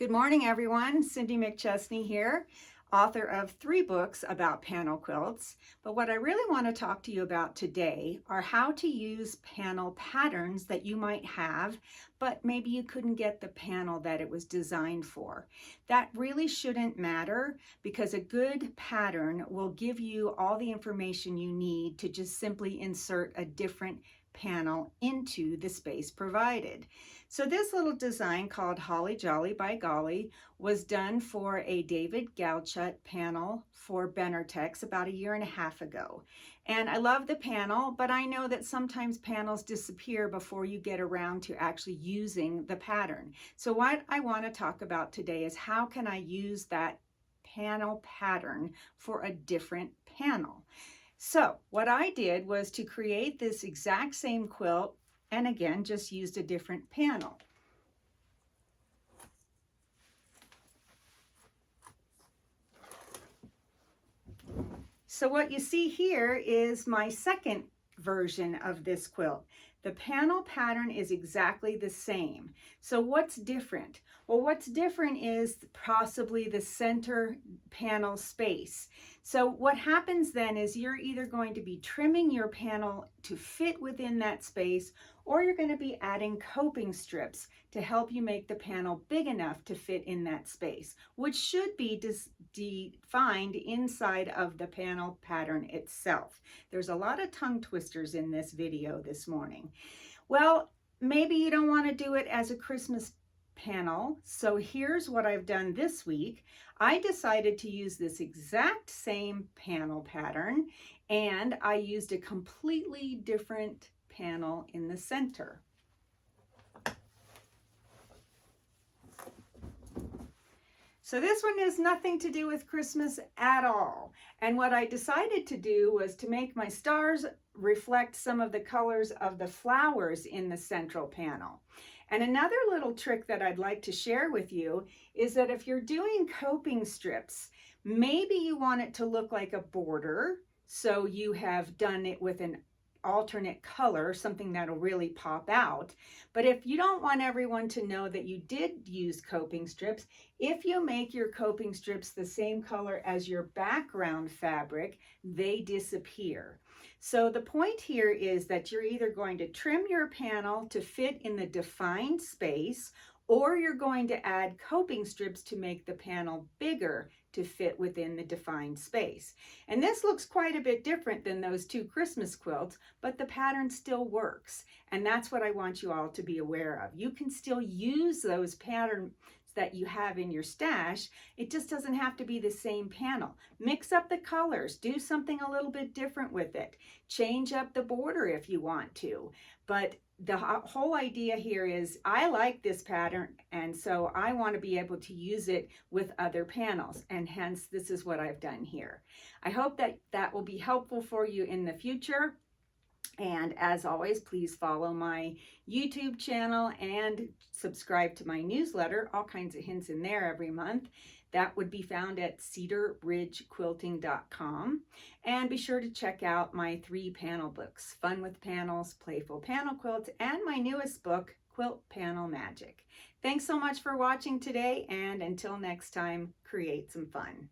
Good morning, everyone. Cindy McChesney here, author of 3 books about panel quilts. But what I really want to talk to you about today are how to use panel patterns that you might have, but maybe you couldn't get the panel that it was designed for. That really shouldn't matter because a good pattern will give you all the information you need to just simply insert a different panel into the space provided. So this little design called Holly Jolly by Golly was done for a David Gauchet panel for Benartex about 1.5 years ago. And I love the panel, but I know that sometimes panels disappear before you get around to actually using the pattern. So what I want to talk about today is how can I use that panel pattern for a different panel. So what I did was to create this exact same quilt and again just used a different panel. So what you see here is my second version of this quilt. The panel pattern is exactly the same. So what's different? Well, what's different is possibly the center panel space. So what happens then is you're either going to be trimming your panel to fit within that space, or you're going to be adding coping strips to help you make the panel big enough to fit in that space, which should be defined inside of the panel pattern itself. There's a lot of tongue twisters in this video this morning. Well, maybe you don't want to do it as a Christmas panel. So here's what I've done this week. I decided to use this exact same panel pattern, and I used a completely different panel in the center. So this one has nothing to do with Christmas at all. And what I decided to do was to make my stars reflect some of the colors of the flowers in the central panel. And another little trick that I'd like to share with you is that if you're doing coping strips, maybe you want it to look like a border. So you have done it with an alternate color, something that'll really pop out. But if you don't want everyone to know that you did use coping strips, if you make your coping strips the same color as your background fabric, they disappear. So the point here is that you're either going to trim your panel to fit in the defined space, or you're going to add coping strips to make the panel bigger to fit within the defined space. And this looks quite a bit different than those 2 Christmas quilts, but the pattern still works. And that's what I want you all to be aware of. You can still use those patterns that you have in your stash. It just doesn't have to be the same panel. Mix up the colors, do something a little bit different with it. Change up the border if you want to. But the whole idea here is I like this pattern, and so I want to be able to use it with other panels, and hence this is what I've done here. I hope that that will be helpful for you in the future. And as always, please follow my YouTube channel and subscribe to my newsletter. All kinds of hints in there every month. That would be found at cedarridgequilting.com. And be sure to check out my 3 panel books, Fun with Panels, Playful Panel Quilts, and my newest book, Quilt Panel Magic. Thanks so much for watching today, and until next time, create some fun.